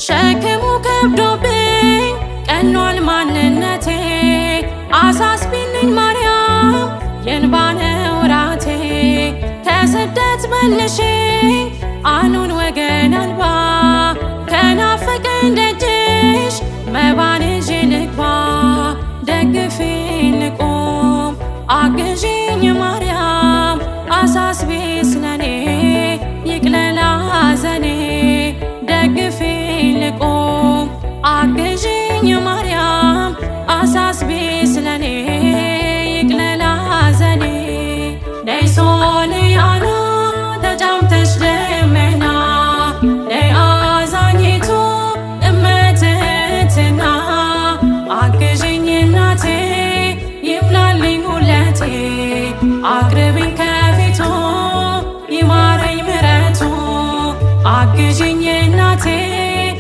ሸክሙ ከብዶብኝ ቀኗል ማንነቴ አሳስቢልኝ ማርያም የእንባ ነው ራቴ ከስደት መልሽኝ አኑን ወገን አልባ ከናፈቀኝ ደጅሽ መባን ይዤ ልግባ ደግፊኝ ልቁም አግዢኝ ማርያም አሳስቢ ስለኔ ይቅለል ሐዘኔ ደግፊኝ ልቁም አግዢኝ ማርያም አሳስቢ ስለኔ ይቅለል ሐዘኔ ነይ ሶልያና ተጫምተሽ ደመና ነይ አዛኝቱ እመትህትና አግዢኝ እናቴ ይምላልኝ ሁለቴ አቅርቢኝ